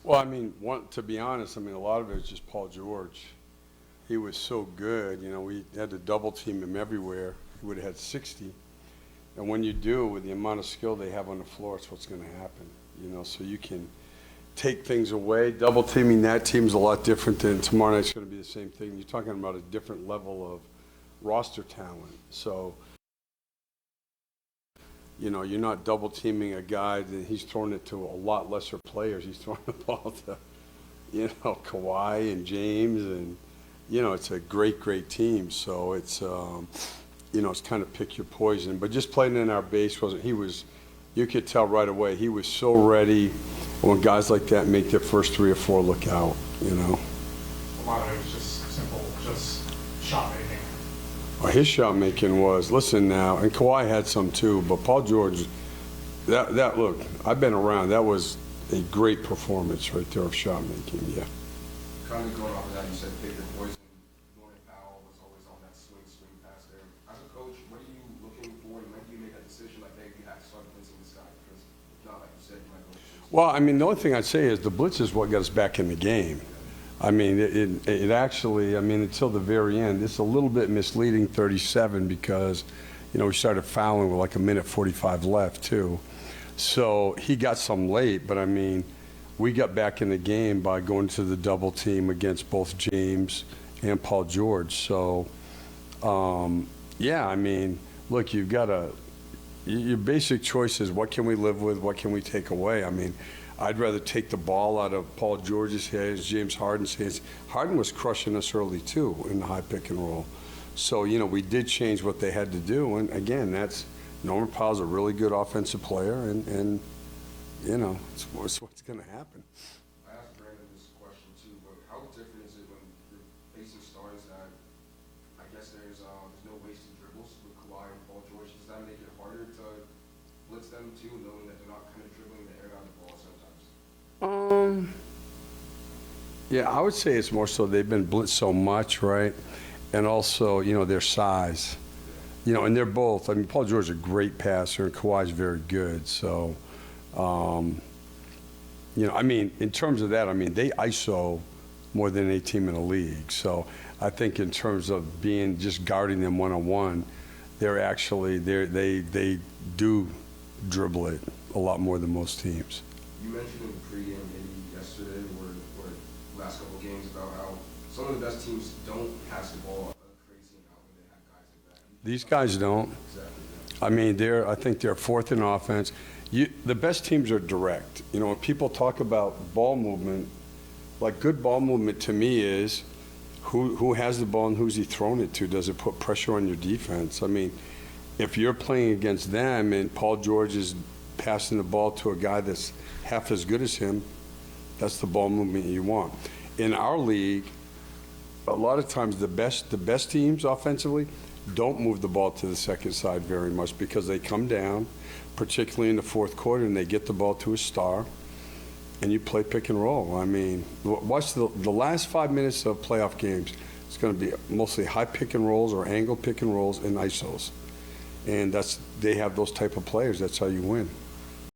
Well, I mean, to be honest, I mean, a lot of it is just Paul George. He was so good, we had to double team him everywhere. He would have had 60. And when you do, with the amount of skill they have on the floor, it's what's going to happen, so you can take things away. Double teaming that team is a lot different than tomorrow night's going to be the same thing. You're talking about a different level of roster talent. So, you're not double teaming a guy that he's throwing it to a lot lesser players. He's throwing the ball to, Kawhi and James, and, it's a great, great team. So it's, it's kind of pick your poison. But just playing in our base you could tell right away, he was so ready when guys like that make their first 3 or 4 look out, A lot of it was just simple, just shot making. Well, his shot making was, listen now, and Kawhi had some too, but Paul George, look, I've been around, that was a great performance right there of shot making, yeah. Kind of going off of that, you said pick your poison. Norman Powell was always on that swing pass there. As a coach, what are you looking for, and when do you make that decision, like, hey, we have to start blitzing this guy, because if not, like you said, you might go. Well, I mean, the only thing I'd say is the blitz is what got us back in the game. I mean, it actually, until the very end, it's a little bit misleading, 37, because, we started fouling with like a minute 45 left, too. So he got some late, but, we got back in the game by going to the double team against both James and Paul George. So, yeah, look, you've got your basic choice is what can we live with, what can we take away? I'd rather take the ball out of Paul George's hands, James Harden's hands. Harden was crushing us early, too, in the high pick and roll. So, we did change what they had to do. And, again, Norman Powell's a really good offensive player, and it's what's going to happen. I asked Brandon this question, too, but how different is it when you're facing stars that, I guess there's no wasted dribbles with Kawhi and Paul George? Does that make it harder to blitz them, too, knowing that they're not kind of dribbling the air out of the ball sometimes? Yeah, I would say it's more so they've been blitzed so much, right? And also, their size. And they're both, Paul George is a great passer, and Kawhi's very good. So, in terms of that, they ISO more than any team in the league. So I think in terms of just guarding them one-on-one, they do dribble it a lot more than most teams. You mentioned in the pregame, maybe yesterday or last couple of games, about how some of the best teams don't pass the ball a crazy amount when they have guys like that. These guys don't. Exactly. Yeah. I think they're fourth in offense. The best teams are direct. When people talk about ball movement, like good ball movement to me is who has the ball and who's he throwing it to? Does it put pressure on your defense? If you're playing against them and Paul George is passing the ball to a guy that's half as good as him, that's the ball movement you want. In our league, a lot of times the best teams offensively don't move the ball to the second side very much because they come down, particularly in the fourth quarter, and they get the ball to a star, and you play pick and roll. Watch the last 5 minutes of playoff games. It's going to be mostly high pick and rolls or angle pick and rolls and ISOs. And they have those type of players. That's how you win.